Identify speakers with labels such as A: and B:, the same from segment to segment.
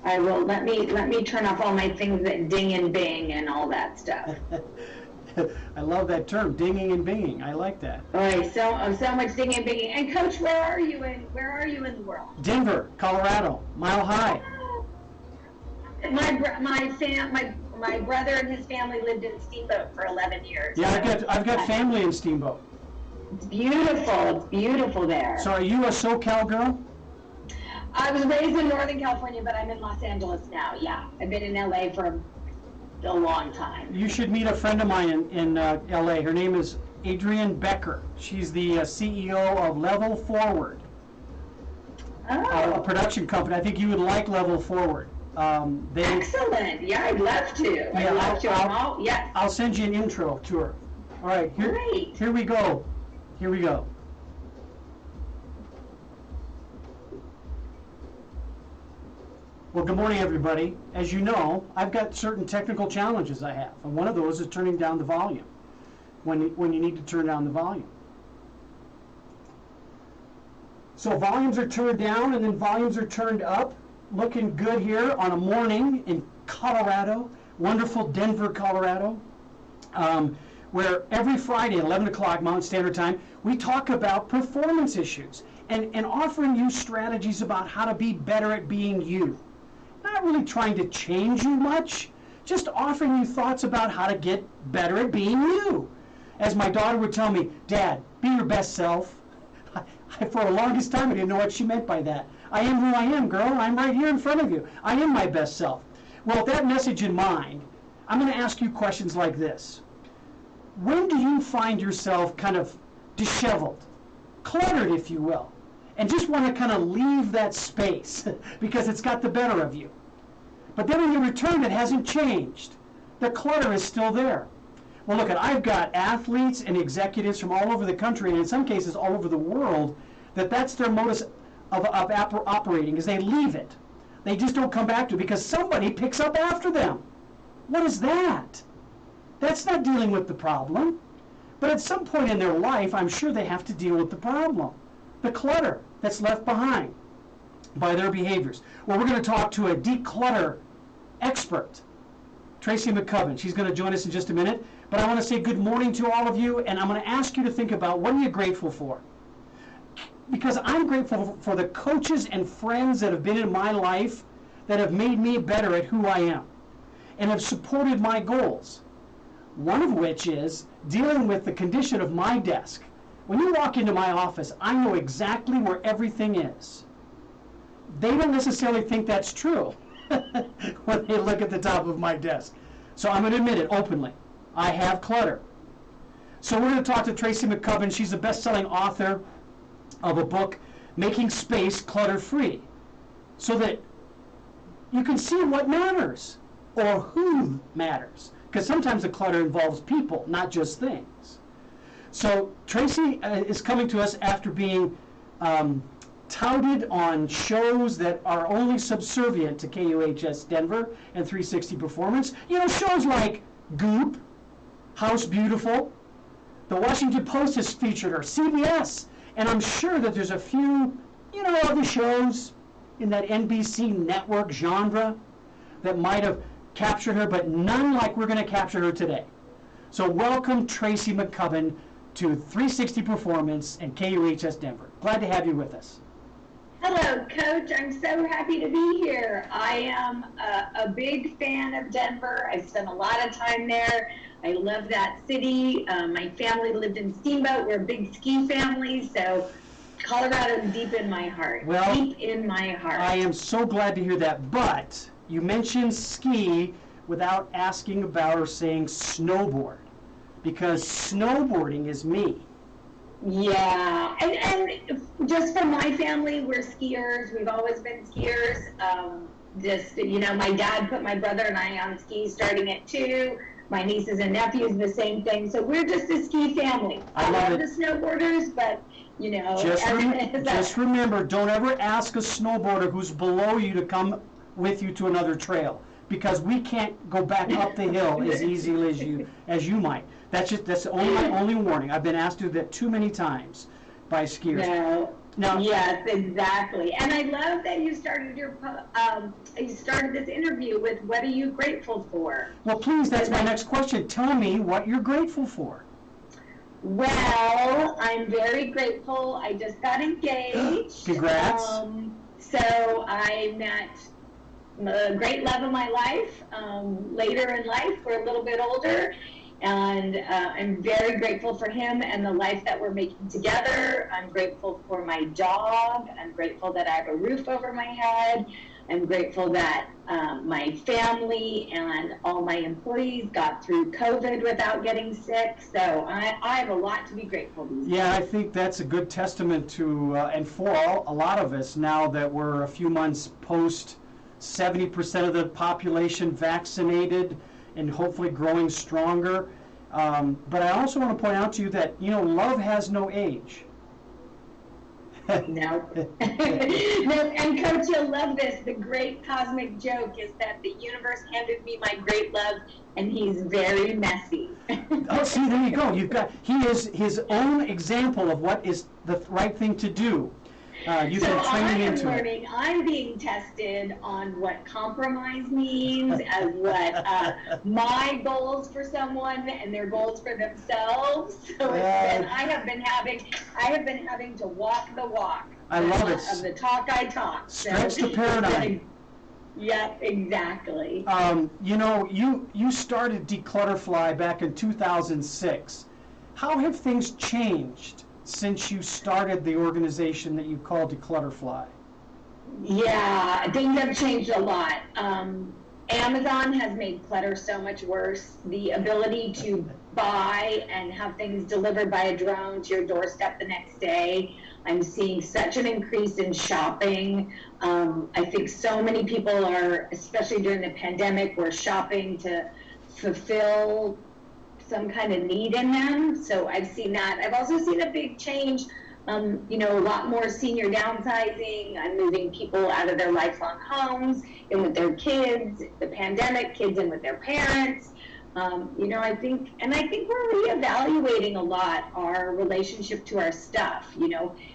A: I will. Let me turn off all my things that ding and bing and all that stuff.
B: I love that term, dinging and binging. I like that.
A: Oh, so much dinging and binging. And Coach, where are you in the world?
B: Denver, Colorado, Mile High.
A: My brother and his family lived in Steamboat for 11 years.
B: Yeah, I've got family in Steamboat.
A: It's beautiful. It's beautiful there.
B: So are you a SoCal girl?
A: I was raised in Northern California, but I'm in Los Angeles now. Yeah, I've been in LA for a long time.
B: You should meet a friend of mine in LA. Her name is Adrienne Becker. She's the CEO of Level Forward, a production company. I think you would like Level Forward.
A: Excellent. Yeah, I'd love to. I'd love to. Yes.
B: I'll send you an intro to her. All right.
A: Great.
B: Here we go. Here we go. Well, good morning, everybody. As you know, I've got certain technical challenges I have, and one of those is turning down the volume when you need to turn down the volume. So volumes are turned down and then volumes are turned up. Looking good here on a morning in Colorado, wonderful Denver, Colorado, where every Friday at 11 o'clock Mountain Standard Time, we talk about performance issues and offering you strategies about how to be better at being you. Not really trying to change you much, just offering you thoughts about how to get better at being you. As my daughter would tell me, Dad, be your best self. For the longest time, I didn't know what she meant by that. I am who I am, girl. I'm right here in front of you. I am my best self. Well, with that message in mind, I'm going to ask you questions like this. When do you find yourself kind of disheveled, cluttered, if you will, and just want to kind of leave that space because it's got the better of you? But then when you return, it hasn't changed. The clutter is still there. Well, look, I've got athletes and executives from all over the country, and in some cases all over the world, that's their modus of operating, is they leave it. They just don't come back to it because somebody picks up after them. What is that? That's not dealing with the problem. But at some point in their life, I'm sure they have to deal with the problem, the clutter that's left behind by their behaviors. Well, we're going to talk to a declutter expert, Tracy McCubbin. She's going to join us in just a minute. But I want to say good morning to all of you, and I'm going to ask you to think about, what are you grateful for? Because I'm grateful for the coaches and friends that have been in my life that have made me better at who I am and have supported my goals. One of which is dealing with the condition of my desk. When you walk into my office, I know exactly where everything is. They don't necessarily think that's true when they look at the top of my desk. So I'm going to admit it openly. I have clutter. So we're going to talk to Tracy McCubbin. She's a best-selling author of a book, Making Space Clutter-Free, so that you can see what matters or who matters. Because sometimes the clutter involves people, not just things. So Tracy is coming to us after being touted on shows that are only subservient to KUHS Denver and 360 Performance. You know, shows like Goop, House Beautiful. The Washington Post has featured her, CBS. And I'm sure that there's a few, other shows in that NBC network genre that might have captured her, but none like we're going to capture her today. So welcome, Tracy McCubbin, to 360 Performance and KUHS Denver. Glad to have you with us.
A: Hello, Coach. I'm so happy to be here. I am a big fan of Denver. I spent a lot of time there. I love that city. My family lived in Steamboat. We're a big ski family, so Colorado's deep in my heart.
B: Well,
A: deep in my heart.
B: I am so glad to hear that. But you mentioned ski without asking about or saying snowboard, because snowboarding is me.
A: Yeah, and just for my family, we're skiers. We've always been skiers. My dad put my brother and I on skis starting at 2. My nieces and nephews, the same thing. So we're just a ski family. I love the snowboarders, but,
B: Just remember, don't ever ask a snowboarder who's below you to come with you to another trail, because we can't go back up the hill as easily as you might. That's only my only warning. I've been asked to do that too many times by skiers.
A: No,
B: Now,
A: Yes, exactly. And I love that you started you started this interview with what are you grateful for?
B: well, please, that's my next question. Tell me what you're grateful for.
A: Well, I'm very grateful. I just got engaged.
B: Congrats.
A: So I met the great love of my life later in life. We're a little bit older. And I'm very grateful for him and the life that we're making together. I'm grateful for my job. I'm grateful that I have a roof over my head. I'm grateful that my family and all my employees got through COVID without getting sick. So I have a lot to be grateful for.
B: Yeah, I think that's a good testament to, and for a lot of us now that we're a few months post 70% of the population vaccinated and hopefully growing stronger. But I also want to point out to you that, love has no age.
A: No. And Coach, you'll love this. The great cosmic joke is that the universe handed me my great love, and he's very messy.
B: Oh, see, there you go. He is his own example of what is the right thing to do. You can train him into
A: learning. I'm being tested on what compromise means, as what my goals for someone and their goals for themselves. So I have been having to walk the walk.
B: I love it.
A: Of the talk I talk.
B: Stretch the paradigm.
A: Yep, exactly.
B: You started Declutterfly back in 2006. How have things changed since you started the organization that you call Declutterfly?
A: Yeah, things have changed a lot. Amazon has made clutter so much worse. The ability to buy and have things delivered by a drone to your doorstep the next day. I'm seeing such an increase in shopping. I think so many people are, especially during the pandemic, were shopping to fulfill some kind of need in them. So I've seen that. I've also seen a big change, a lot more senior downsizing. I'm moving people out of their lifelong homes in with their kids, the pandemic, kids in with their parents. I think we're reevaluating a lot our relationship to our stuff.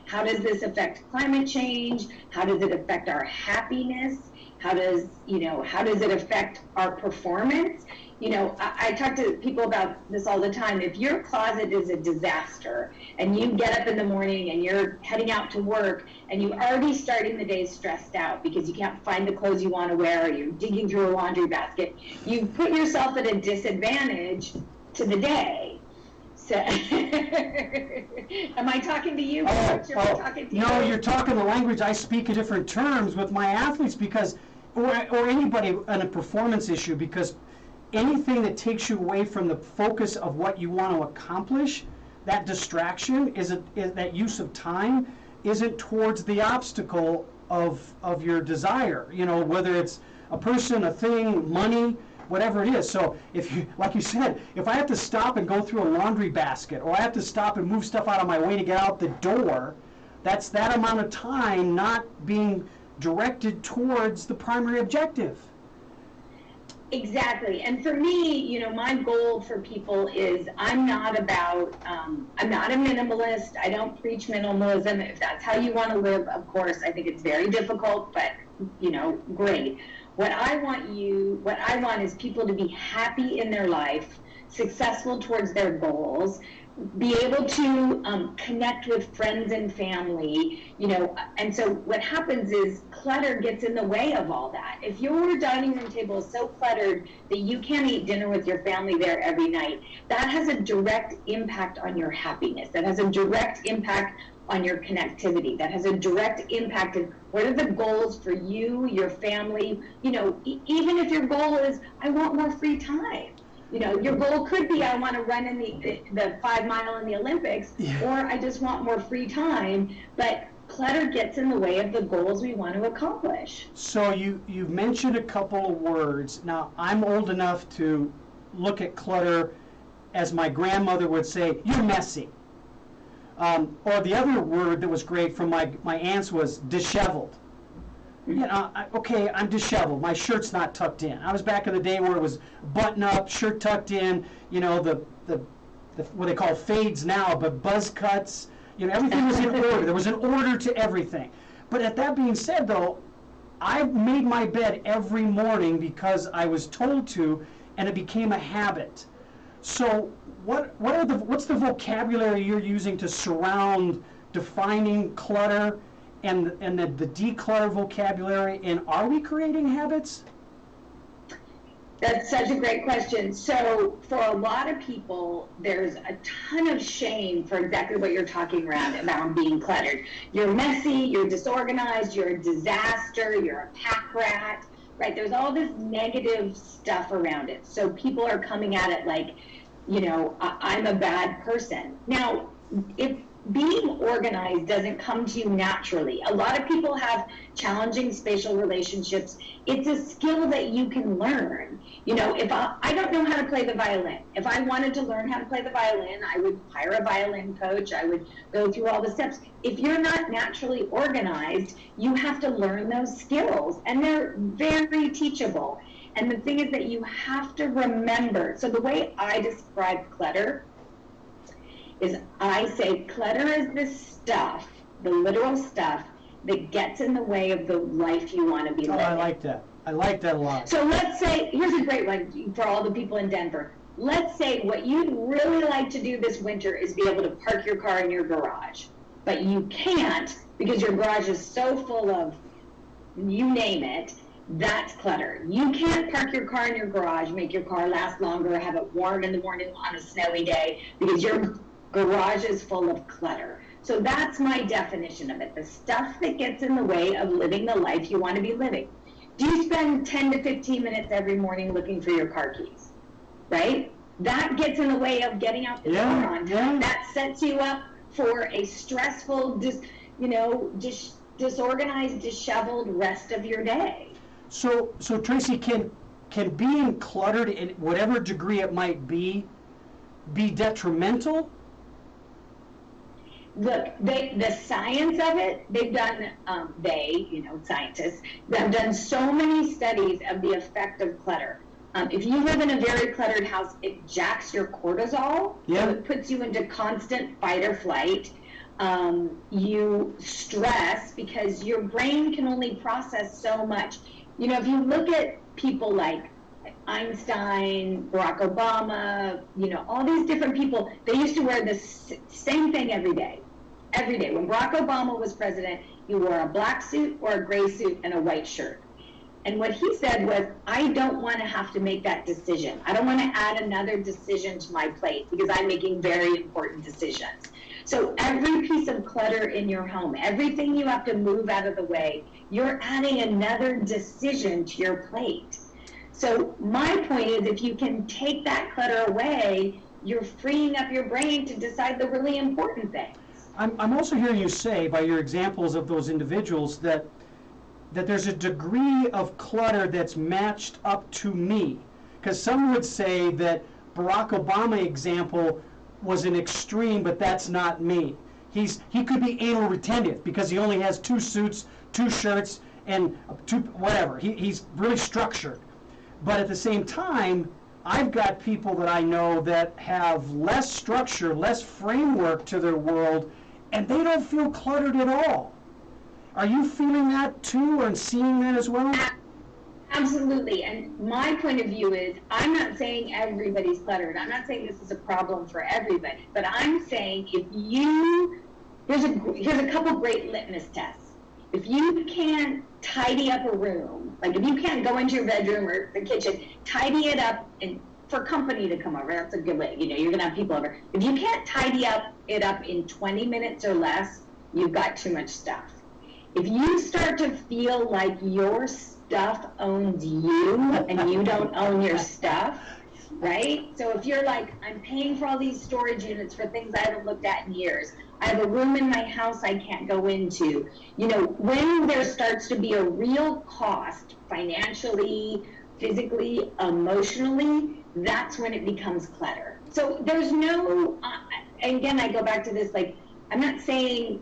A: How does this affect climate change? How does it affect our happiness? How does it affect our performance? I talk to people about this all the time. If your closet is a disaster and you get up in the morning and you're heading out to work and you're already starting the day stressed out because you can't find the clothes you want to wear or you're digging through a laundry basket, you put yourself at a disadvantage to the day. So, am I talking to you? Talking to
B: no,
A: you?
B: You're talking the language I speak in different terms with my athletes because, or anybody on a performance issue, because anything that takes you away from the focus of what you want to accomplish, that distraction, that use of time, isn't towards the obstacle of your desire. Whether it's a person, a thing, money, whatever it is. So if you, like you said, if I have to stop and go through a laundry basket, or I have to stop and move stuff out of my way to get out the door, that's that amount of time not being directed towards the primary objective.
A: Exactly. And for me, my goal for people is I'm not a minimalist. I don't preach minimalism. If that's how you want to live, of course, I think it's very difficult, but, great. What I want is people to be happy in their life, successful towards their goals, be able to connect with friends and family, and so what happens is clutter gets in the way of all that. If your dining room table is so cluttered that you can't eat dinner with your family there every night, that has a direct impact on your happiness. That has a direct impact on your connectivity. That has a direct impact in what are the goals for you, your family. Even if your goal is, I want more free time. Your goal could be, I want to run in the 5 mile in the Olympics, or I just want more free time. But clutter gets in the way of the goals we want to accomplish.
B: So you've mentioned a couple of words. Now, I'm old enough to look at clutter as my grandmother would say, you're messy. Or the other word that was great from my aunts was disheveled. Okay, I'm disheveled. My shirt's not tucked in. I was back in the day where it was button up, shirt tucked in, the what they call fades now, but buzz cuts, You know, everything was in order. There was an order to everything. But at that being said, though, I made my bed every morning because I was told to, and it became a habit. So what's the vocabulary you're using to surround defining clutter and the declutter vocabulary? And are we creating habits?
A: That's such a great question. So for a lot of people, there's a ton of shame for exactly what you're talking about being cluttered. You're messy, you're disorganized, you're a disaster, you're a pack rat, right? There's all this negative stuff around it. So people are coming at it like, you know, I'm a bad person. Now, if being organized doesn't come to you naturally. A lot of people have challenging spatial relationships. It's a skill that you can learn. You know, if I don't know how to play the violin. If I wanted to learn how to play the violin, I would hire a violin coach. I would go through all the steps. If you're not naturally organized, you have to learn those skills, and they're very teachable. And the thing is that you have to remember. So the way I describe clutter is I say clutter is the stuff, the literal stuff, that gets in the way of the life you want to be living.
B: Oh, I like that. I like that a lot.
A: So let's say, here's a great one for all the people in Denver. Let's say what you'd really like to do this winter is be able to park your car in your garage. But you can't because your garage is so full of, you name it, that's clutter. You can't park your car in your garage, make your car last longer, have it warm in the morning on a snowy day because your garage is full of clutter. So that's my definition of it, the stuff that gets in the way of living the life you want to be living. Do you spend 10 to 15 minutes every morning looking for your car keys, right? That gets in the way of getting out the door on time. That sets you up for a stressful, disorganized, disheveled rest of your day.
B: So Tracy, can being cluttered in whatever degree it might be detrimental?
A: Look, the science of it, they've done, scientists, they've done so many studies of the effect of clutter. If you live in a very cluttered house, it jacks your cortisol, so it puts you into constant fight or flight. You stress because your brain can only process so much. You know, if you look at people like Einstein, Barack Obama, all these different people, they used to wear the same thing every day. Every day. When Barack Obama was president, he wore a black suit or a gray suit and a white shirt. And what he said was, I don't want to have to make that decision. I don't want to add another decision to my plate because I'm making very important decisions. So every piece of clutter in your home, everything you have to move out of the way, you're adding another decision to your plate. So my point is, if you can take that clutter away, you're freeing up your brain to decide the really important things.
B: I'm also hearing you say, by your examples of those individuals, that there's a degree of clutter that's matched up to me. Because some would say that Barack Obama example was an extreme, but that's not me. He could be anal retentive because he only has 2 suits, 2 shirts, and 2 whatever. He's really structured. But at the same time, I've got people that I know that have less structure, less framework to their world, and they don't feel cluttered at all. Are you feeling that too, or seeing that as well?
A: Absolutely. And my point of view is, I'm not saying everybody's cluttered. I'm not saying this is a problem for everybody. But I'm saying here's a couple great litmus tests. If you can't tidy up a room, like if you can't go into your bedroom or the kitchen, tidy it up, and for company to come over, that's a good way. You're going to have people over. If you can't tidy it up in 20 minutes or less, you've got too much stuff. If you start to feel like your stuff owns you and you don't own your stuff, right? So if you're like, I'm paying for all these storage units for things I haven't looked at in years. I have a room in my house I can't go into. When there starts to be a real cost financially, physically, emotionally, that's when it becomes clutter. So there's no, again, I go back to this, like, I'm not saying,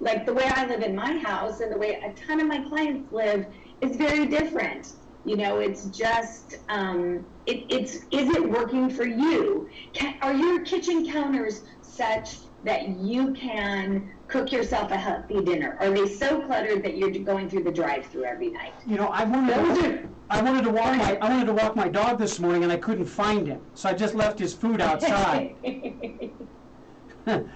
A: like the way I live in my house and the way a ton of my clients live is very different. It's just, is it working for you? Are your kitchen counters such that you can cook yourself a healthy dinner? Are they so cluttered that you're going through the drive-through every night?
B: You know, I wanted to walk my dog this morning and I couldn't find him, so I just left his food outside.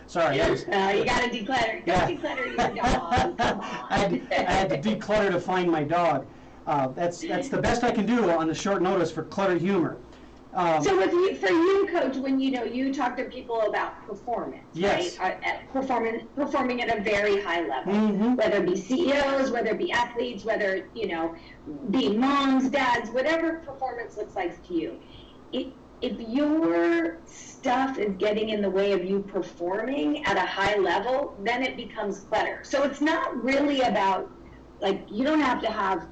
B: Sorry.
A: You gotta declutter. Declutter your dog. Come on.
B: I had to declutter to find my dog. That's the best I can do on the short notice for cluttered humor.
A: So for you, Coach, when you talk to people about performance,
B: yes,
A: right? Performing at a very high level, whether it be CEOs, whether it be athletes, whether be moms, dads, whatever performance looks like to you. If your stuff is getting in the way of you performing at a high level, then it becomes clutter. So it's not really about, like, you don't have to have,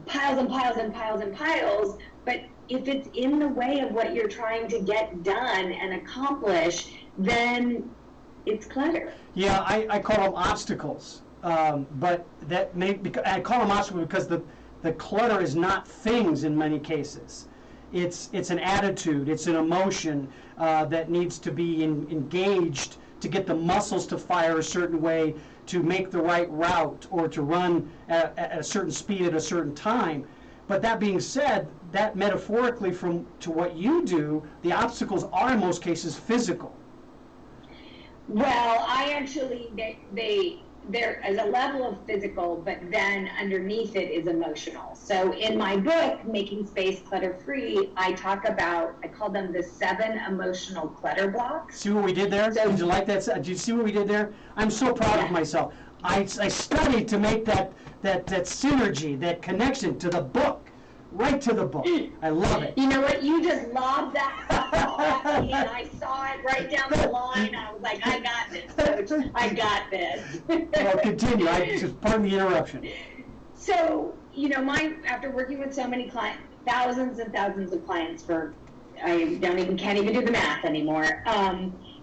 A: piles and piles and piles and piles, but if it's in the way of what you're trying to get done and accomplish, then it's clutter.
B: Yeah, I call them obstacles, but I call them obstacles because the clutter is not things in many cases. It's an attitude, it's an emotion that needs to be engaged to get the muscles to fire a certain way, to make the right route, or to run at a certain speed at a certain time. But that being said, that metaphorically to what you do, the obstacles are in most cases physical.
A: Well, I actually, there is a level of physical, but then underneath it is emotional. So in my book, Making Space Clutter-Free, I call them the 7 emotional clutter blocks.
B: See what we did there? Did you like that? Did you see what we did there? I'm so proud of myself. I studied to make that synergy, that connection to the book. Right to the book. I love it.
A: You know what? You just lobbed that softball at me, and I saw it right down the line. I was like, I got this, Coach. I got this.
B: Well, continue. Just pardon the interruption.
A: So, after working with so many clients, thousands and thousands of clients can't even do the math anymore.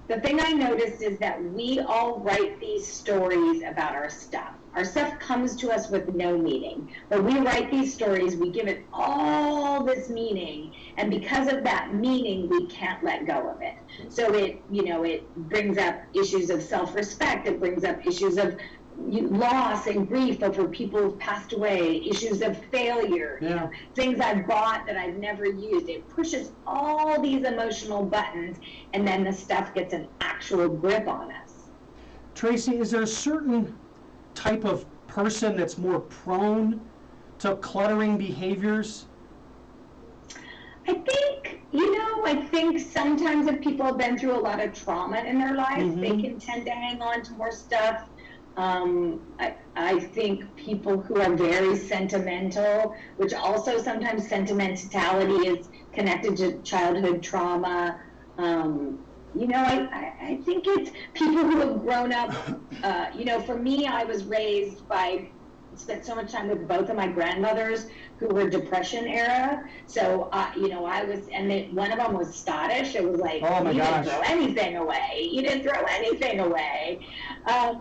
A: The thing I noticed is that we all write these stories about our stuff. Our stuff comes to us with no meaning, but we write these stories, we give it all this meaning, and because of that meaning, we can't let go of it. So it brings up issues of self-respect, it brings up issues of loss and grief over people who've passed away, issues of failure, things I've bought that I've never used. It pushes all these emotional buttons, and then the stuff gets an actual grip on us.
B: Tracy, is there a certain type of person that's more prone to cluttering behaviors?
A: I think sometimes if people have been through a lot of trauma in their lives, they can tend to hang on to more stuff. I think people who are very sentimental, which also sometimes sentimentality is connected to childhood trauma. I think it's people who have grown up, for me, I was spent so much time with both of my grandmothers who were Depression era. So, one of them was Scottish. It was like, you didn't throw anything away. You didn't throw anything away. I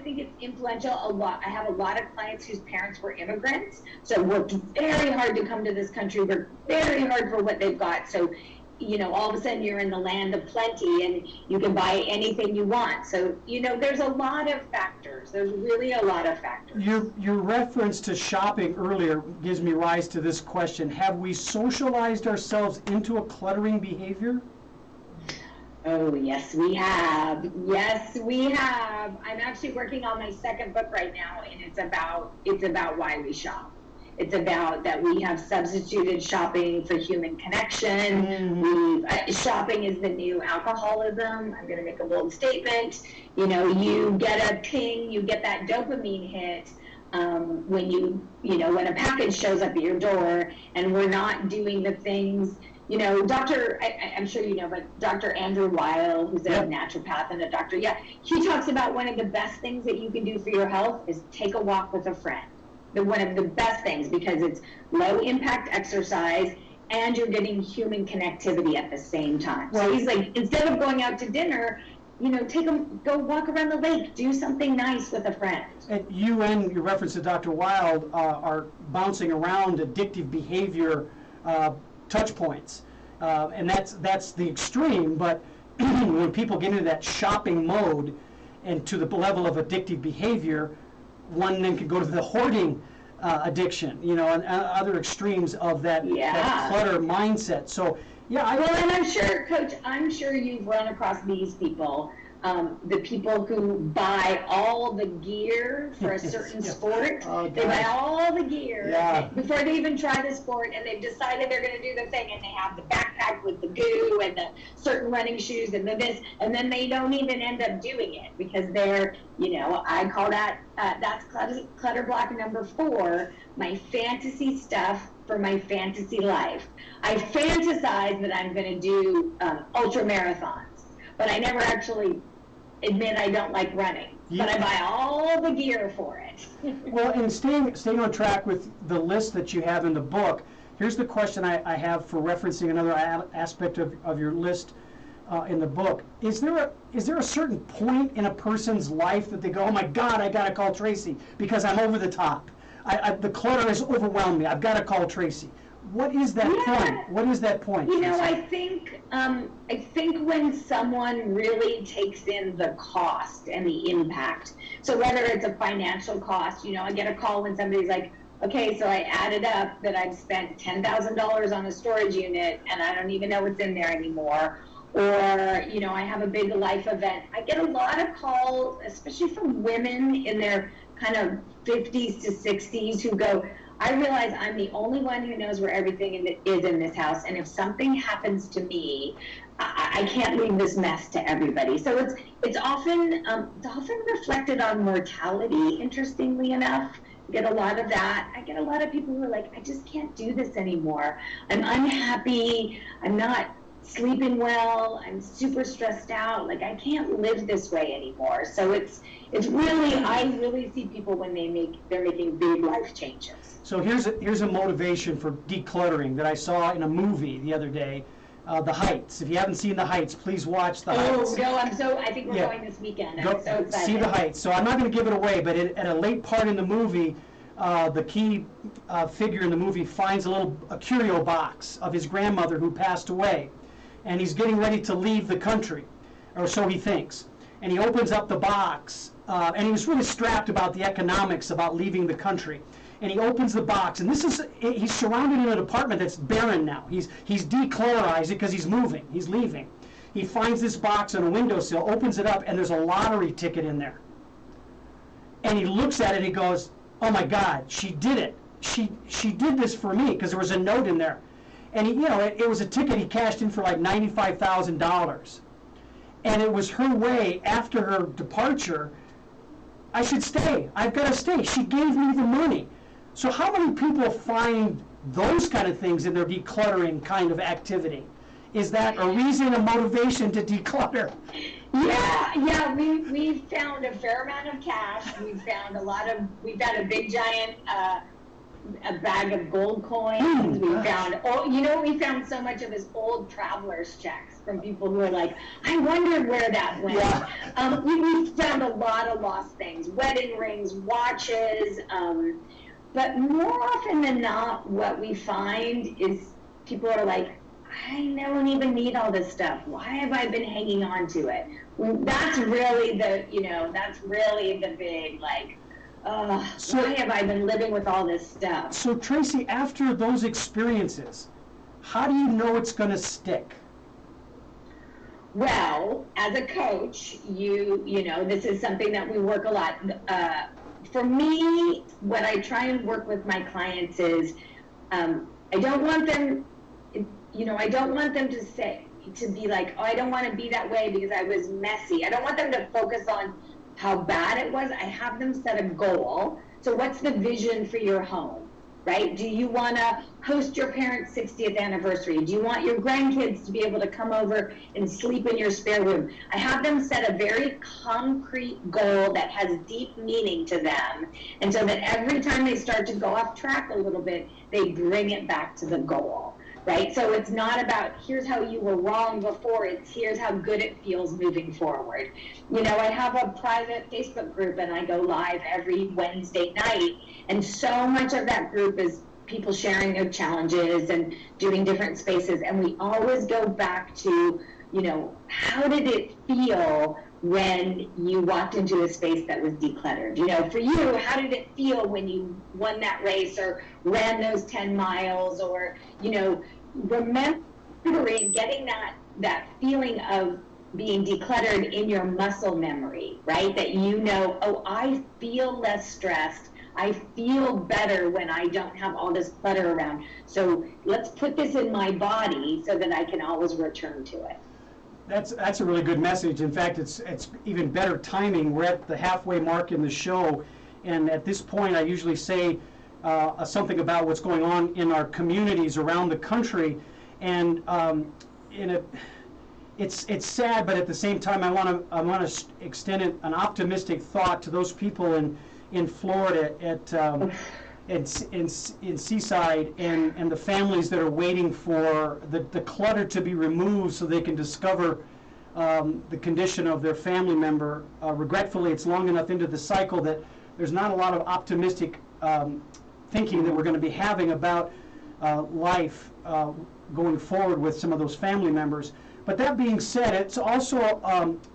A: think it's influential a lot. I have a lot of clients whose parents were immigrants, so worked very hard to come to this country, worked very hard for what they've got. So, all of a sudden you're in the land of plenty and you can buy anything you want. So, there's a lot of factors. There's really a lot of factors.
B: Your reference to shopping earlier gives me rise to this question. Have we socialized ourselves into a cluttering behavior?
A: Oh, yes, we have. Yes, we have. I'm actually working on my second book right now, and it's about why we shop. It's about that we have substituted shopping for human connection. Shopping is the new alcoholism. I'm going to make a bold statement. You get a ping, you get that dopamine hit when a package shows up at your door, and we're not doing the things. I'm sure but Dr. Andrew Weil, who's a naturopath and a doctor, he talks about one of the best things that you can do for your health is take a walk with a friend. One of the best things, because it's low impact exercise and you're getting human connectivity at the same time. So he's like, instead of going out to dinner, go walk around the lake, do something nice with a friend.
B: And you and your reference to Dr. Wild are bouncing around addictive behavior touch points, and that's the extreme. But when people get into that shopping mode and to the level of addictive behavior, one then can go to the hoarding addiction, and other extremes of that clutter mindset. So,
A: well, and I'm sure, Coach, you've run across these people. The people who buy all the gear for a certain sport. They buy all the gear before they even try the sport, and they've decided they're going to do the thing, and they have the backpack with the goo and the certain running shoes and the this, and then they don't even end up doing it because they're, I call that's clutter block number 4, my fantasy stuff for my fantasy life. I fantasize that I'm going to do ultra marathons, but I never actually admit I don't like running. But I buy all the gear for it.
B: Well, and staying on track with the list that you have in the book, here's the question I have for referencing another aspect of your list in the book. Is there a certain point in a person's life that they go, oh my God, I got to call Tracy because I'm over the top. The clutter has overwhelmed me. I've got to call Tracy. What is that point? What is that point?
A: I think when someone really takes in the cost and the impact. So whether it's a financial cost, I get a call when somebody's like, okay, so I added up that I've spent $10,000 on a storage unit and I don't even know what's in there anymore. Or, I have a big life event. I get a lot of calls, especially from women in their kind of 50s to 60s who go, I realize I'm the only one who knows where everything is in this house, and if something happens to me, I can't leave this mess to everybody. So it's often reflected on mortality. Interestingly enough, I get a lot of that. I get a lot of people who are like, I just can't do this anymore. I'm unhappy. I'm not sleeping well. I'm super stressed out. Like I can't live this way anymore. So it's really, I really see people when they're making big life changes.
B: So here's a motivation for decluttering that I saw in a movie the other day, The Heights. If you haven't seen The Heights, please watch The Heights.
A: Oh no, I think we're going this weekend. I'm so excited.
B: See The Heights. So I'm not going to give it away, but at a late part in the movie, the key figure in the movie finds a curio box of his grandmother who passed away, and he's getting ready to leave the country, or so he thinks. And he opens up the box, and he was really strapped about the economics about leaving the country. And he opens the box, and he's surrounded in an apartment that's barren now. He's declutterized it because he's moving, he's leaving. He finds this box on a windowsill, opens it up, and there's a lottery ticket in there. And he looks at it and he goes, oh my God, she did it. She did this for me, because there was a note in there. And it was a ticket he cashed in for like $95,000. And it was her way after her departure, I should stay. I've got to stay. She gave me the money. So how many people find those kind of things in their decluttering kind of activity? Is that a reason, a motivation to declutter?
A: Yeah, we've found a fair amount of cash. We've found a big giant a bag of gold coins. We found so much of his old traveler's checks from people who are like, I wondered where that went. Yeah. We found a lot of lost things, wedding rings, watches, but more often than not, what we find is people are like, I don't even need all this stuff. Why have I been hanging on to it? That's really the big, like, why have I been living with all this stuff?
B: So Tracy, after those experiences, how do you know it's going to stick?
A: Well, as a coach, this is something that we work a lot. For me, what I try and work with my clients is, I don't want them to be like, oh, I don't want to be that way because I was messy. I don't want them to focus on how bad it was. I have them set a goal. So what's the vision for your home, right? Do you want to host your parents' 60th anniversary? Do you want your grandkids to be able to come over and sleep in your spare room? I have them set a very concrete goal that has deep meaning to them. And so that every time they start to go off track a little bit, they bring it back to the goal. Right? So it's not about here's how you were wrong before, it's here's how good it feels moving forward. I have a private Facebook group and I go live every Wednesday night, and so much of that group is people sharing their challenges and doing different spaces, and we always go back to how did it feel when you walked into a space that was decluttered? For you, how did it feel when you won that race or ran those 10 miles or, remembering getting that feeling of being decluttered in your muscle memory, right? That oh, I feel less stressed. I feel better when I don't have all this clutter around. So let's put this in my body so that I can always return to it.
B: That's a really good message. In fact, it's even better timing. We're at the halfway mark in the show, and at this point, I usually say something about what's going on in our communities around the country, and it's sad, but at the same time, I want to extend an optimistic thought to those people in Florida in Seaside and the families that are waiting for the clutter to be removed so they can discover the condition of their family member. Regretfully, it's long enough into the cycle that there's not a lot of optimistic thinking that we're going to be having about life going forward with some of those family members. But that being said, it's also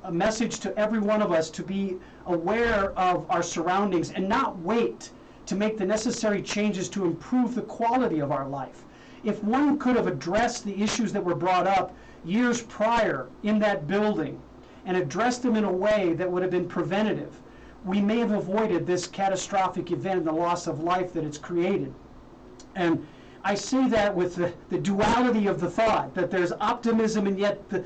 B: a message to every one of us to be aware of our surroundings and not wait to make the necessary changes to improve the quality of our life. If one could have addressed the issues that were brought up years prior in that building and addressed them in a way that would have been preventative, we may have avoided this catastrophic event and the loss of life that it's created. And I say that with the duality of the thought, that there's optimism and yet the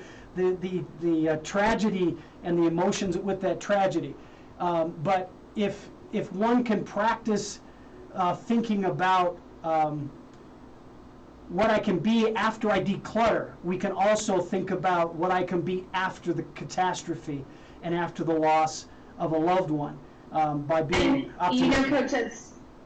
B: tragedy and the emotions with that tragedy. But if one can practice thinking about what I can be after I declutter, we can also think about what I can be after the catastrophe and after the loss of a loved one by being optimistic.
A: Coach,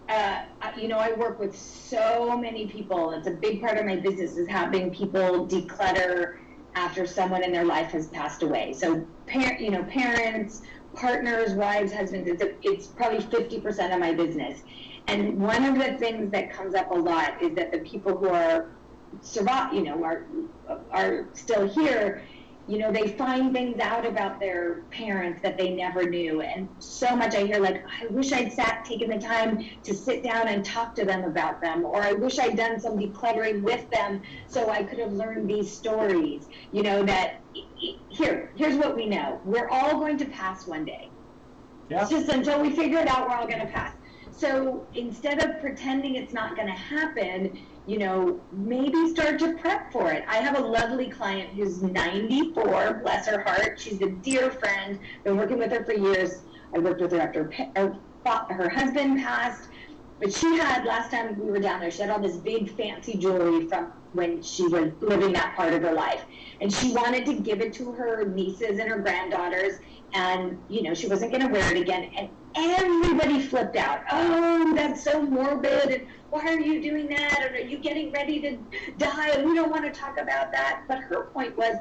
A: I work with so many people. It's a big part of my business is helping people declutter after someone in their life has passed away. So, parents, partners, wives, husbands, it's probably 50% of my business. And one of the things that comes up a lot is that the people who are are still here, they find things out about their parents that they never knew. And so much I hear I wish I'd taken the time to sit down and talk to them about them, or I wish I'd done some decluttering with them so I could have learned these stories. Here's what we know. We're all going to pass one day. Yeah. It's just until we figure it out, we're all going to pass. So instead of pretending it's not going to happen, maybe start to prep for it. I have a lovely client who's 94, bless her heart. She's a dear friend. Been working with her for years. I worked with her after her husband passed. But she had, last time we were down there, she had all this big fancy jewelry from when she was living that part of her life. And she wanted to give it to her nieces and her granddaughters. And, she wasn't going to wear it again. And everybody flipped out. Oh, that's so morbid. And why are you doing that? And are you getting ready to die? And we don't want to talk about that. But her point was,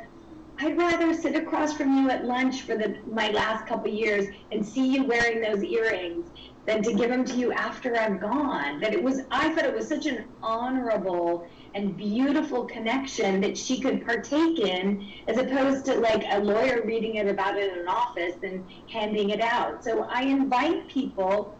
A: I'd rather sit across from you at lunch for my last couple years and see you wearing those earrings than to give them to you after I'm gone. I thought it was such an honorable and beautiful connection that she could partake in, as opposed to a lawyer reading about it in an office and handing it out. So I invite people,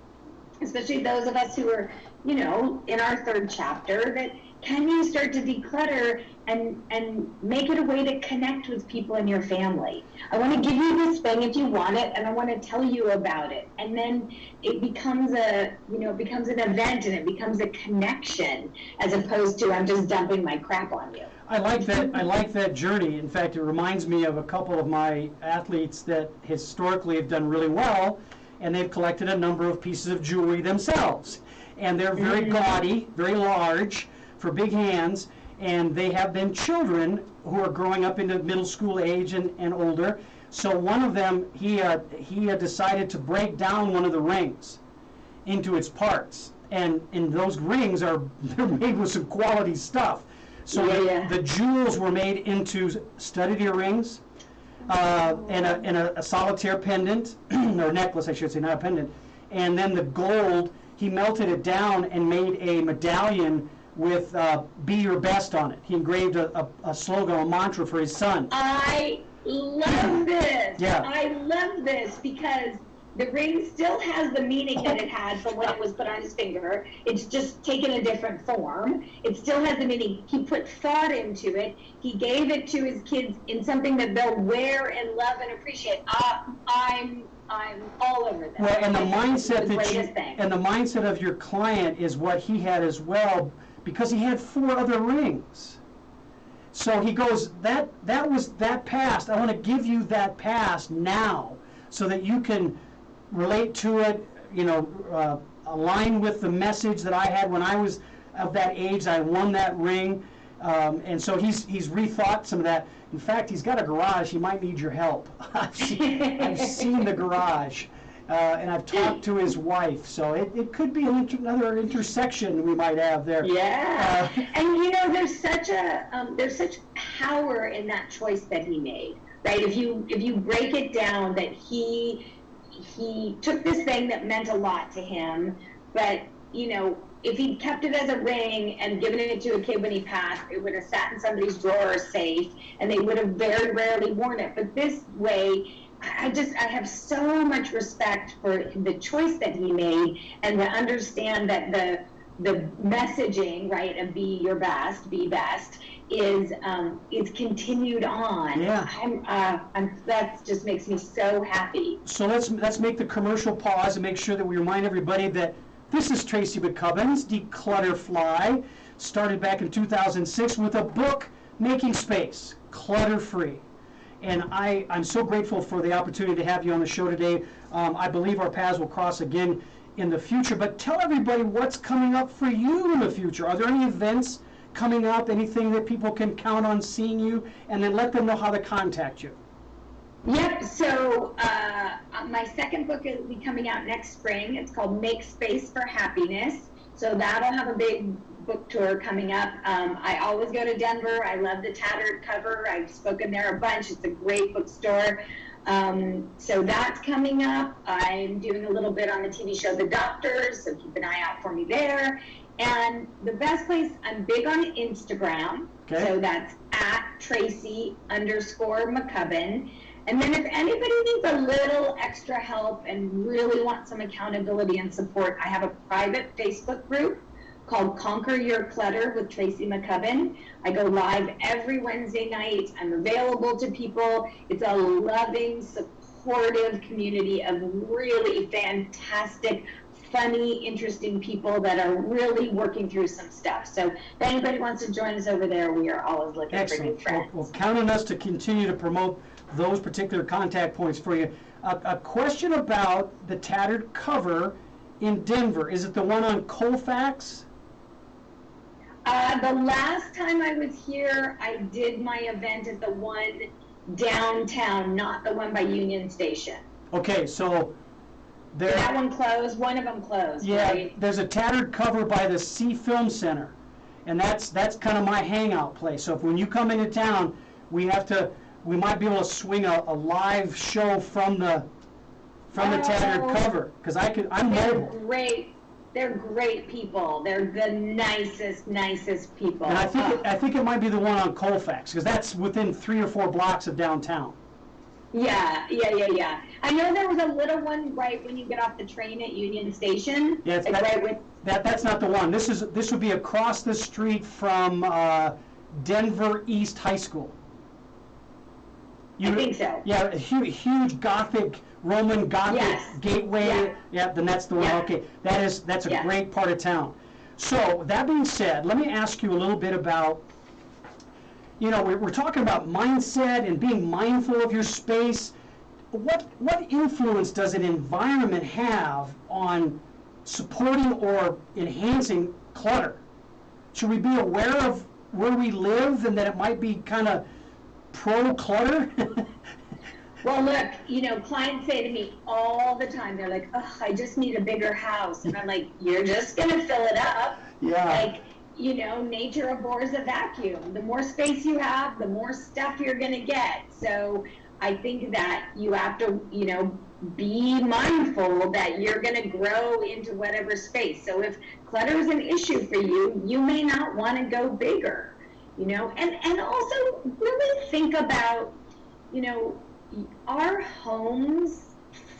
A: especially those of us who are, in our third chapter, that can you start to declutter and make it a way to connect with people in your family? I want to give you this thing if you want it, and I want to tell you about it. And then it becomes an event, and it becomes a connection, as opposed to I'm just dumping my crap on you.
B: I like that journey. In fact, it reminds me of a couple of my athletes that historically have done really well, and they've collected a number of pieces of jewelry themselves. And they're very gaudy, very large, for big hands, and they have then children who are growing up into middle school age and older. So one of them, he had decided to break down one of the rings into its parts, and those rings they're made with some quality stuff. So the jewels were made into studded earrings, and a solitaire pendant, or necklace, I should say, not a pendant, and then the gold. He melted it down and made a medallion with "Be Your Best" on it. He engraved a slogan, a mantra for his son.
A: I love this.
B: Yeah.
A: I love this because the ring still has the meaning that it had from when it was put on his finger. It's just taken a different form. It still has the meaning. He put thought into it. He gave it to his kids in something that they'll wear and love and appreciate. I'm all over that.
B: Well, and the mindset
A: the
B: the mindset of your client is what he had as well, because he had 4 other rings. So he goes, that was that past. I want to give you that past now, so that you can relate to it, align with the message that I had when I was of that age. I won that ring, and so he's rethought some of that. In fact, he's got a garage. He might need your help. I've seen the garage, and I've talked to his wife. So it could be another intersection we might have there.
A: Yeah, and there's such power in that choice that he made. Right? If you break it down, that he took this thing that meant a lot to him, but if he'd kept it as a ring and given it to a kid when he passed, it would have sat in somebody's drawer safe, and they would have very rarely worn it. But this way, I have so much respect for the choice that he made, and to understand that the messaging, right, of be your best, be best, is continued on.
B: Yeah.
A: That just makes me so happy.
B: So let's make the commercial pause and make sure that we remind everybody that this is Tracy McCubbins, Declutter Fly, started back in 2006 with a book, Making Space, Clutter-Free. And I'm so grateful for the opportunity to have you on the show today. I believe our paths will cross again in the future, but tell everybody what's coming up for you in the future. Are there any events coming up, anything that people can count on seeing you, and then let them know how to contact you?
A: Yep, so my second book will be coming out next spring. It's called Make Space for Happiness. So that'll have a big book tour coming up. I always go to Denver. I love the Tattered cover. I've spoken there a bunch. It's a great bookstore. So that's coming up. I'm doing a little bit on the TV show The Doctors, so keep an eye out for me there. And the best place, I'm big on Instagram.
B: Okay.
A: So that's @Tracy_McCubbin. And then if anybody needs a little extra help and really want some accountability and support, I have a private Facebook group called Conquer Your Clutter with Tracy McCubbin. I go live every Wednesday night. I'm available to people. It's a loving, supportive community of really fantastic, funny, interesting people that are really working through some stuff. So if anybody wants to join us over there, we are always looking for new friends.
B: Well, count on us to continue to promote those particular contact points for you. A question about the Tattered cover in Denver. Is it the one on Colfax?
A: The last time I was here, I did my event at the one downtown, not the one by Union Station.
B: Okay, so there.
A: That one closed. One of them closed.
B: Yeah,
A: right?
B: There's a Tattered cover by the C Film Center, and that's kind of my hangout place. So if when you come into town, we might be able to swing a live show from the Tattered cover, because I'm mobile.
A: They're great people. They're the nicest people.
B: And I think it might be the one on Colfax, because that's within 3 or 4 blocks of downtown.
A: Yeah. I know there was a little one right when you get off the train at Union Station.
B: Yeah, that's not the one. This would be across the street from Denver East High School.
A: I think so.
B: Yeah, a huge Roman Gothic gateway. Yeah, then that's the one.
A: Yeah.
B: Okay, that's a great part of town. So that being said, let me ask you a little bit about, we're talking about mindset and being mindful of your space. What influence does an environment have on supporting or enhancing clutter? Should we be aware of where we live and that it might be kind of pro-clutter?
A: Well, look, clients say to me all the time, they're like, oh, I just need a bigger house. And I'm like, you're just going to fill it up.
B: Yeah.
A: Like, nature abhors a vacuum. The more space you have, the more stuff you're going to get. So I think that you have to, be mindful that you're going to grow into whatever space. So if clutter is an issue for you, you may not want to go bigger, and also really think about, our homes.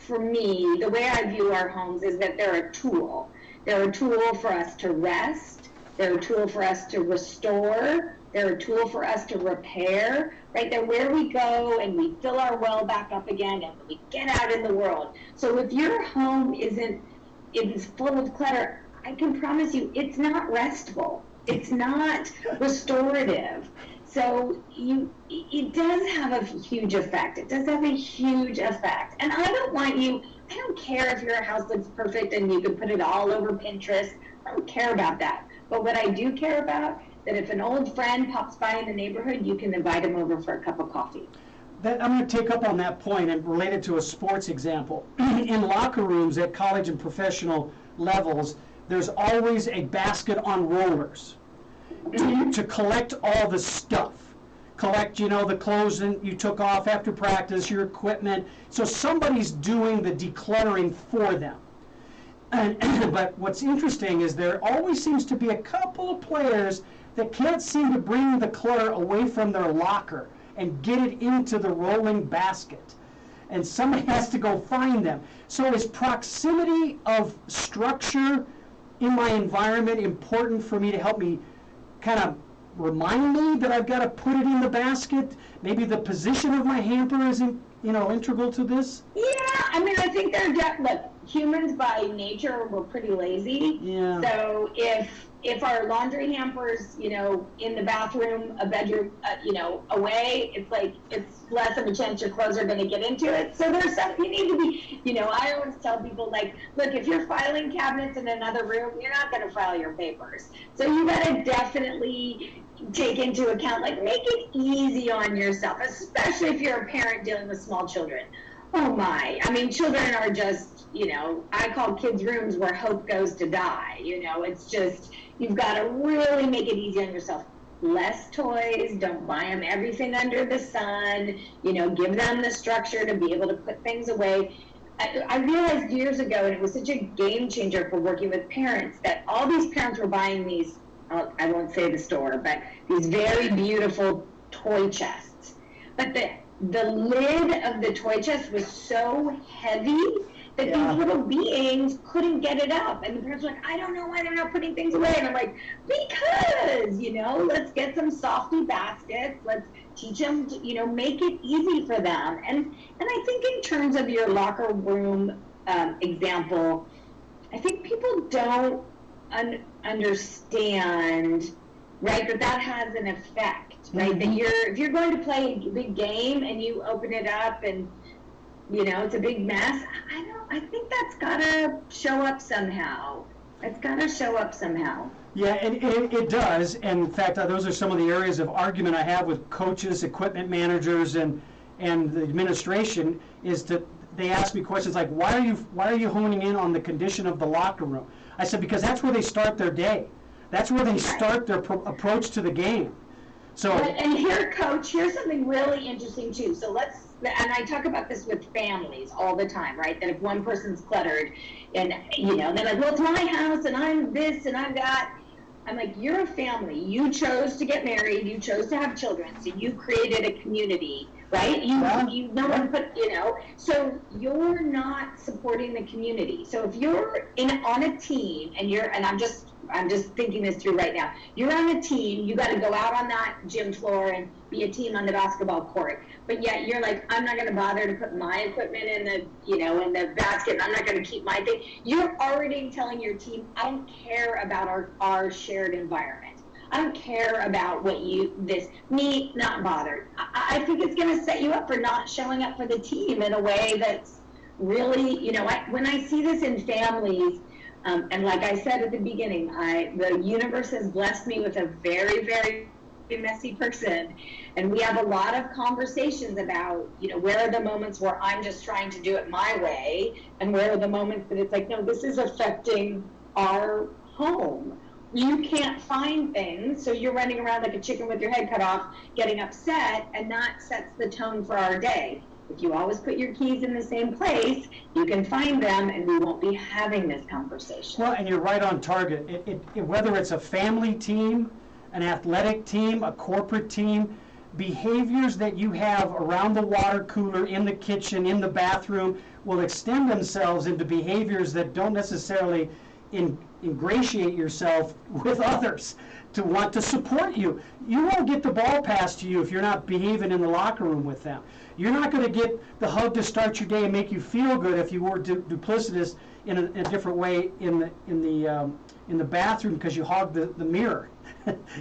A: For me, the way I view our homes is that they're a tool. They're a tool for us to rest. They're a tool for us to restore. They're a tool for us to repair, right? They're where we go and we fill our well back up again and we get out in the world. So if your home is full of clutter, I can promise you it's not restful. It's not restorative. So it does have a huge effect. It does have a huge effect. And I don't care if your house looks perfect and you can put it all over Pinterest. I don't care about that. But what I do care about, that if an old friend pops by in the neighborhood, you can invite him over for a cup of coffee.
B: I'm going to take up on that point and relate it to a sports example. In locker rooms at college and professional levels, there's always a basket on rollers to collect all the stuff. Collect, the clothes that you took off after practice, your equipment. So somebody's doing the decluttering for them. But what's interesting is there always seems to be a couple of players that can't seem to bring the clutter away from their locker and get it into the rolling basket. And somebody has to go find them. So is proximity of structure in my environment important for me to help me kind of remind me that I've got to put it in the basket? Maybe the position of my hamper is integral to this?
A: Yeah, I think look, humans by nature, we're pretty lazy.
B: Yeah.
A: So if our laundry hamper's, in the bathroom, a bedroom, away, it's less of a chance your clothes are going to get into it. So there's something you need to be, I always tell people, look, if you're filing cabinets in another room, you're not going to file your papers. So you got to definitely take into account, make it easy on yourself, especially if you're a parent dealing with small children. Oh my, children are just, I call kids' rooms where hope goes to die. It's just, you've got to really make it easy on yourself. Less toys, don't buy them everything under the sun, give them the structure to be able to put things away. I realized years ago, and it was such a game changer for working with parents, that all these parents were buying these, I won't say the store, but these very beautiful toy chests. But the lid of the toy chest was so heavy that these little beings couldn't get it up. And the parents were like, I don't know why they're not putting things away. And I'm like, because, let's get some softy baskets. Let's teach them to, make it easy for them. And I think in terms of your locker room example, I think people don't understand, right, that has an effect, right? That if you're going to play a big game and you open it up and it's a big mess, I think that's gotta show up somehow.
B: Yeah, and it does. And in fact, those are some of the areas of argument I have with coaches, equipment managers, and the administration. Is that they ask me questions like, why are you honing in on the condition of the locker room? I said, because that's where they start their day. That's where they start their approach to the game. So.
A: And here, Coach, here's something really interesting too. So and I talk about this with families all the time, right? That if one person's cluttered, and they're like, well, it's my house, and I'm this, and I'm that. I'm like, you're a family. You chose to get married. You chose to have children. So you created a community, right? No one put, so you're not supporting the community. So if you're on a team and I'm just thinking this through right now. You're on a team, you got to go out on that gym floor and be a team on the basketball court. But yet you're like, I'm not going to bother to put my equipment in the basket. And I'm not going to keep my thing. You're already telling your team, I don't care about our shared environment. I don't care about me not bothered. I think it's going to set you up for not showing up for the team in a way that's really, when I see this in families, and like I said at the beginning, the universe has blessed me with a very, very messy person. And we have a lot of conversations about, where are the moments where I'm just trying to do it my way, and where are the moments that it's like, no, this is affecting our home. You can't find things, so you're running around like a chicken with your head cut off, getting upset, and that sets the tone for our day. If you always put your keys in the same place, you can find them and we won't be having this conversation.
B: Well, and you're right on target. Whether it's a family team, an athletic team, a corporate team, behaviors that you have around the water cooler, in the kitchen, in the bathroom, will extend themselves into behaviors that don't necessarily ingratiate yourself with others to want to support you. You won't get the ball passed to you if you're not behaving in the locker room with them. You're not going to get the hug to start your day and make you feel good if you were duplicitous in a different way in the bathroom because you hogged the mirror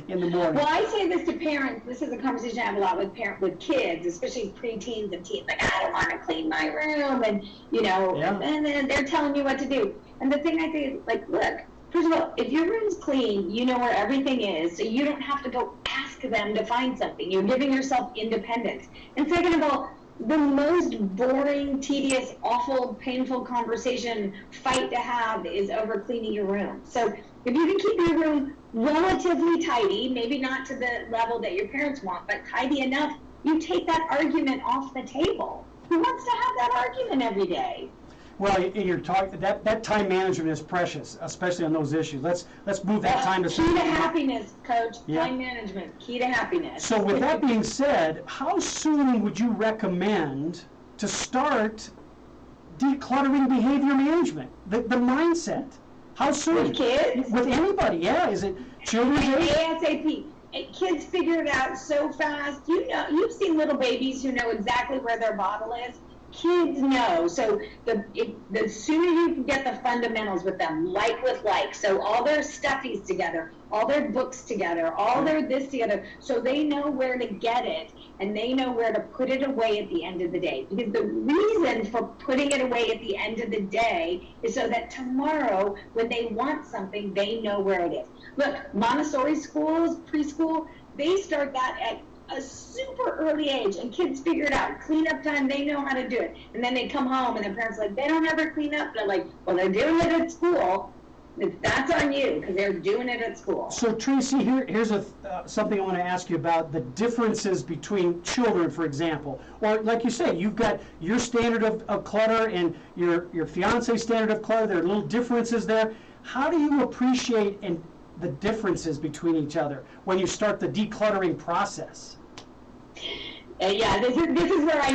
B: in the morning.
A: Well, I say this to parents. This is a conversation I have a lot with kids, especially preteens and teens. Like, I don't want to clean my room, and and then they're telling you what to do. And the thing I say is, like, look, first of all, if your room's clean, you know where everything is, so you don't have to go ask them to find something. You're giving yourself independence. And second of all, the most boring, tedious, awful, painful conversation, fight to have is over cleaning your room. So if you can keep your room relatively tidy, maybe not to the level that your parents want, but tidy enough, you take that argument off the table. Who wants to have that argument every day?
B: Well, you're talking that time management is precious, especially on those issues. Let's move that time to
A: key to happiness, Coach. Yeah. Time management, key to happiness.
B: So with that being said, how soon would you recommend to start decluttering behavior management, the mindset? How soon?
A: With kids?
B: With anybody, yeah. Is it children?
A: ASAP. Kids figure it out so fast. You've seen little babies who know exactly where their bottle is. Kids know. So the sooner you can get the fundamentals with them, like with like. So all their stuffies together, all their books together, all their this together, so they know where to get it and they know where to put it away at the end of the day. Because the reason for putting it away at the end of the day is so that tomorrow, when they want something, they know where it is. Look, Montessori schools, preschool, they start that at a super early age, and kids figure it out. Cleanup time, they know how to do it. And then they come home, and their parents are like, they don't ever clean up. They're like, well, they're doing it at school. That's on you, because they're doing it at school.
B: So, Tracy, here's something I want to ask you about the differences between children, for example. Or, like you say, you've got your standard of clutter and your fiance's standard of clutter. There are little differences there. How do you appreciate the differences between each other when you start the decluttering process?
A: Yeah, this is where I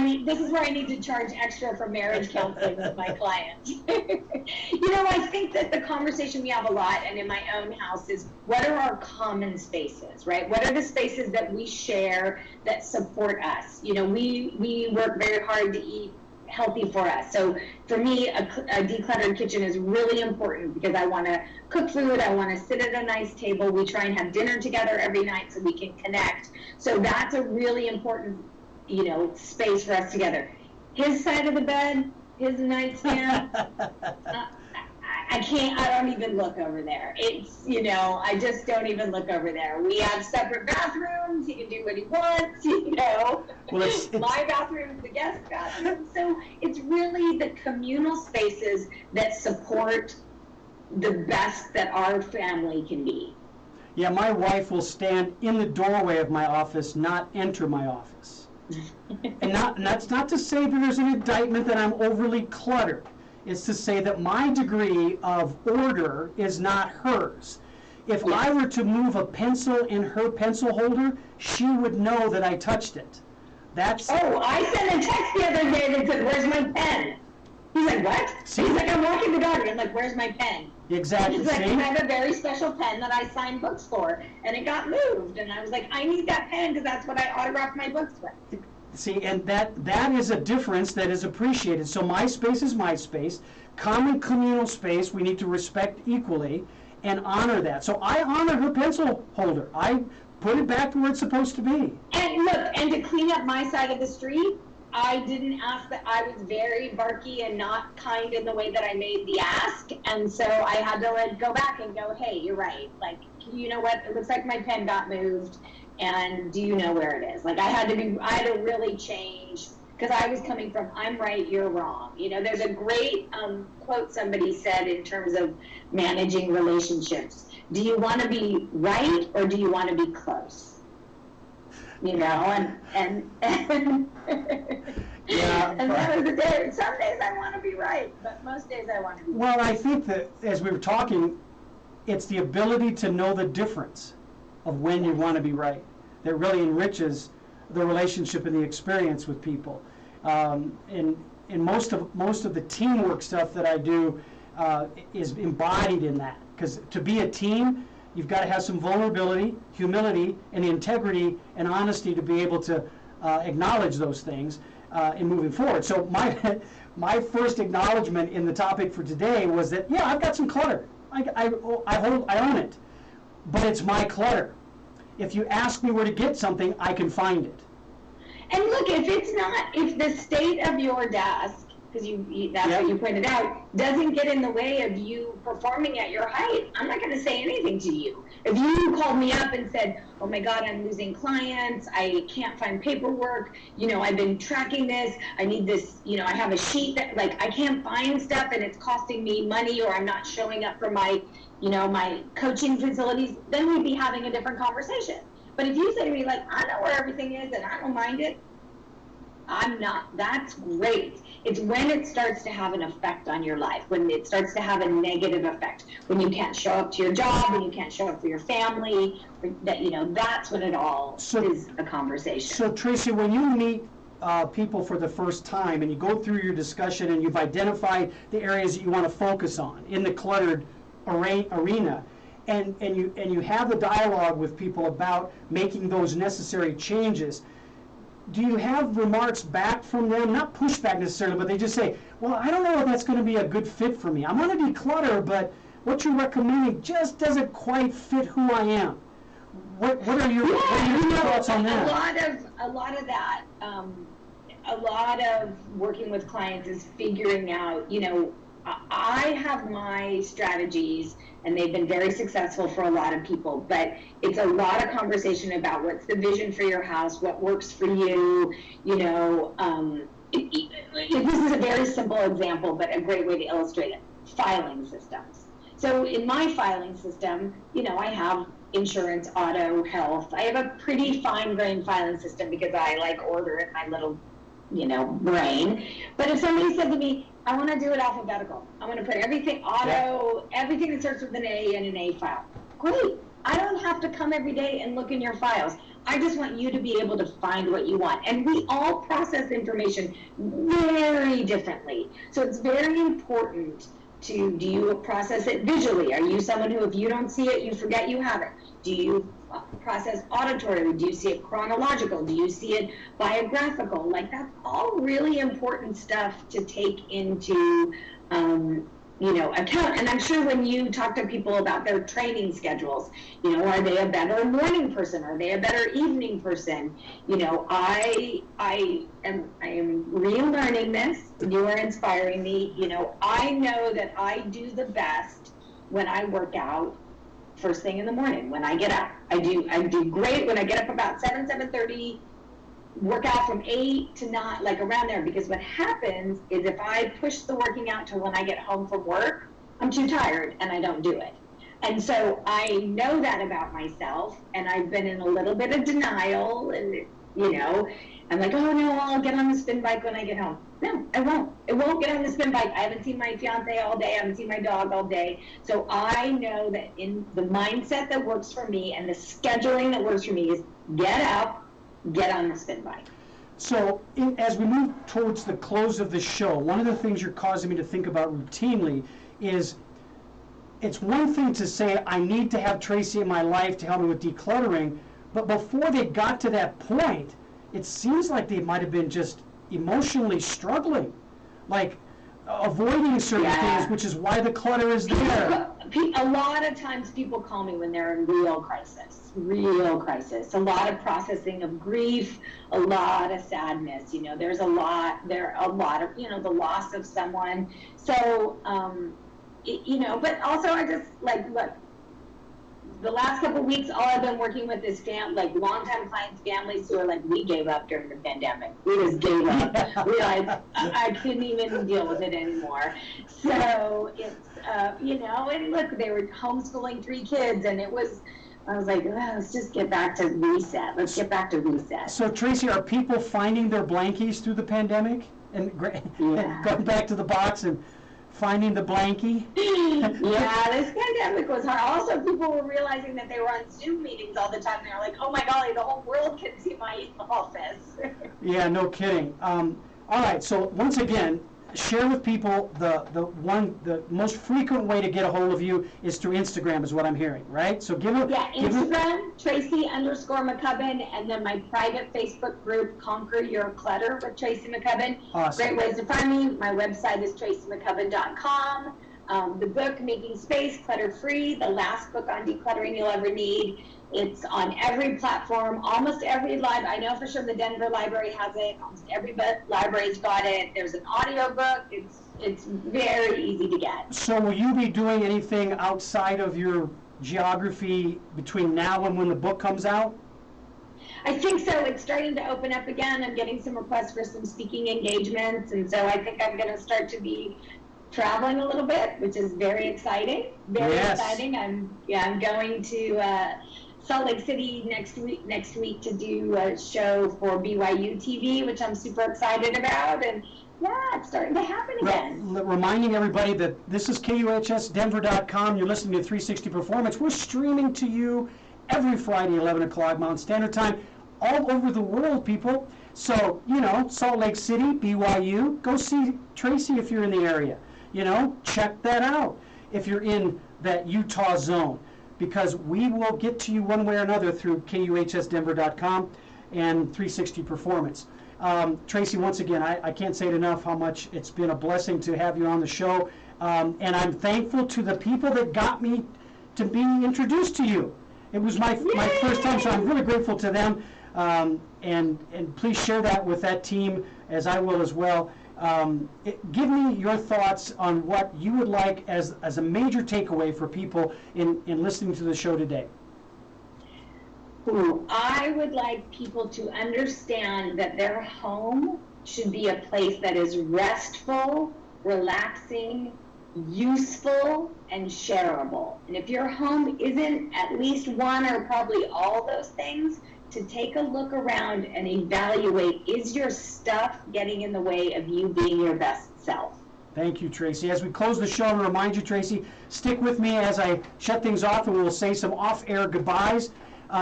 A: need to charge extra for marriage counseling with my clients. I think that the conversation we have a lot, and in my own house, is what are our common spaces, right? What are the spaces that we share that support us? We work very hard to eat healthy for us. So for me, a decluttered kitchen is really important because I want to cook food. I want to sit at a nice table. We try and have dinner together every night so we can connect. So that's a really important, space for us together. His side of the bed, his nightstand, I don't even look over there. It's, I just don't even look over there. We have separate bathrooms. He can do what he wants,
B: Well, it's
A: my bathroom is the guest bathroom. So it's really the communal spaces that support the best that our family can be.
B: Yeah, my wife will stand in the doorway of my office, not enter my office. and that's not to say that there's an indictment that I'm overly cluttered. It's to say that my degree of order is not hers. If I were to move a pencil in her pencil holder, she would know that I touched it.
A: Oh, I sent a text the other day that said, "Where's my pen?" He's like, "What?"
B: See?
A: He's like, "I'm walking the dog." I'm like, "Where's my pen?"
B: Exactly.
A: He's like, "I have a very special pen that I sign books for, and it got moved." And I was like, "I need that pen because that's what I autograph my books with."
B: See, and that is a difference that is appreciated. So my space is my space. Common communal space we need to respect equally and honor that. So I honor her pencil holder. I put it back to where it's supposed to be.
A: And look, and to clean up my side of the street, I didn't ask that. I was very barky and not kind in the way that I made the ask. And so I had to go back and go, "Hey, you're right. Like, you know what? It looks like my pen got moved. And do you know where it is?" Like, I had to really change, because I was coming from, I'm right, you're wrong. There's a great quote somebody said in terms of managing relationships. Do you want to be right or do you want to be close? you know, and
B: Yeah,
A: and that was the day. Some days I want to be right, but most days I want to be right.
B: well, I think that as we were talking, it's the ability to know the difference of when you want to be right that really enriches the relationship and the experience with people. And most of the teamwork stuff that I do is embodied in that. Because to be a team, you've got to have some vulnerability, humility, and integrity and honesty to be able to acknowledge those things in moving forward. So my first acknowledgement in the topic for today was that, yeah, I've got some clutter. I own it, but it's my clutter. If you ask me where to get something, I can find it.
A: And look, if the state of your desk, because that's what you pointed out, doesn't get in the way of you performing at your height, I'm not going to say anything to you. If you called me up and said, oh my God, I'm losing clients, I can't find paperwork, I've been tracking this, I need this, I have a sheet that, I can't find stuff and it's costing me money, or I'm not showing up for my, my coaching facilities, then we'd be having a different conversation. But if you say to me, I know where everything is and I don't mind it, that's great. It's when it starts to have an effect on your life, when it starts to have a negative effect, when you can't show up to your job, when you can't show up for your family, that's when it all is a conversation. So
B: Tracy, when you meet people for the first time and you go through your discussion and you've identified the areas that you want to focus on in the cluttered arena, and you have the dialogue with people about making those necessary changes, do you have remarks back from them? Not pushback necessarily, but they just say, well, I don't know if that's going to be a good fit for me. I want to declutter, but what you're recommending just doesn't quite fit who I am. What are your thoughts on that?
A: A lot of that, a lot of working with clients is figuring out, I have my strategies, and they've been very successful for a lot of people, but it's a lot of conversation about what's the vision for your house, what works for you, this is a very simple example, but a great way to illustrate it, filing systems. So in my filing system, I have insurance, auto, health. I have a pretty fine-grained filing system because I order in my little, brain. But if somebody said to me, I want to do it alphabetical, I want to put everything auto, everything that starts with an A in an A file. Great. I don't have to come every day and look in your files. I just want you to be able to find what you want. And we all process information very differently. So it's very important do you process it visually? Are you someone who, if you don't see it, you forget you have it? Do you process auditorily? Do you see it chronological? Do you see it biographical? That's all really important stuff to take into account. And I'm sure when you talk to people about their training schedules, are they a better morning person? Are they a better evening person? I am relearning this. You are inspiring me. I know that I do the best when I work out first thing in the morning when I get up. I do great when I get up about 7:30. Work out from 8 to 9, around there, because what happens is if I push the working out to when I get home from work, I'm too tired and I don't do it. And so I know that about myself, and I've been in a little bit of denial, and I'm like, oh no, I'll get on the spin bike when I get home. No, I won't. I won't get on the spin bike. I haven't seen my fiance all day. I haven't seen my dog all day. So I know that in the mindset that works for me and the scheduling that works for me is get up, get on the spin bike.
B: So as we move towards the close of the show, one of the things you're causing me to think about routinely is it's one thing to say I need to have Tracy in my life to help me with decluttering, but before they got to that point, it seems like they might have been just emotionally struggling, avoiding certain things, which is why the clutter is there.
A: A lot of times people call me when they're in real crisis. A lot of processing of grief, a lot of sadness. There's a lot of, the loss of someone. So, but also I just look, the last couple of weeks, all I've been working with is longtime clients, families who are we gave up during the pandemic. We just gave up. I couldn't even deal with it anymore. So it's, and look, they were homeschooling 3 kids, and it was I was like, oh, let's just get back to reset. Let's get back to reset.
B: So Tracy, are people finding their blankies through the pandemic and going back to the box and finding the blankie?
A: Yeah, this pandemic was hard. Also, people were realizing that they were on Zoom meetings all the time. They were like, oh my golly, the whole world can see my office.
B: Yeah, no kidding. All right, so once again, share with people the most frequent way to get a hold of you is through Instagram, is what I'm hearing, right? So give it.
A: Yeah, Instagram, Tracy_McCubbin, and then my private Facebook group, Conquer Your Clutter with Tracy McCubbin.
B: Awesome.
A: Great ways to find me. My website is tracymccubbin.com. The book, Making Space, Clutter Free, the last book on decluttering you'll ever need. It's on every platform, almost every library. I know for sure the Denver Library has it. Almost every library's got it. There's an audio book. It's very easy to get.
B: So will you be doing anything outside of your geography between now and when the book comes out?
A: I think so. It's starting to open up again. I'm getting some requests for some speaking engagements, and so I think I'm going to start to be traveling a little bit, which is very exciting. Very exciting. I'm going to Salt Lake City next week to do a show for BYU TV, which I'm super excited about, and yeah, it's starting to happen again.
B: Reminding everybody that this is KUHSdenver.com. You're listening to 360 Performance. We're streaming to you every Friday, 11 o'clock Mountain Standard Time, all over the world, people. So, Salt Lake City, BYU, go see Tracy if you're in the area. Check that out if you're in that Utah zone, because we will get to you one way or another through KUHSdenver.com and 360 Performance. Tracy, once again, I can't say it enough how much it's been a blessing to have you on the show, and I'm thankful to the people that got me to be introduced to you. It was my first time, so I'm really grateful to them, and please share that with that team, as I will as well. Give me your thoughts on what you would like as a major takeaway for people in listening to the show today.
A: I would like people to understand that their home should be a place that is restful, relaxing, useful, and shareable. And if your home isn't at least one or probably all those things, to take a look around and evaluate, is your stuff getting in the way of you being your best self?
B: Thank you, Tracy. As we close the show, and remind you, Tracy, stick with me as I shut things off, and we'll say some off-air goodbyes.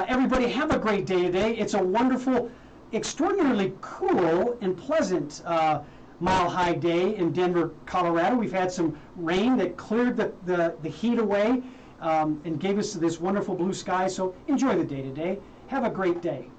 B: Everybody, have a great day today. It's a wonderful, extraordinarily cool and pleasant mile-high day in Denver, Colorado. We've had some rain that cleared the heat away and gave us this wonderful blue sky. So enjoy the day today. Have a great day.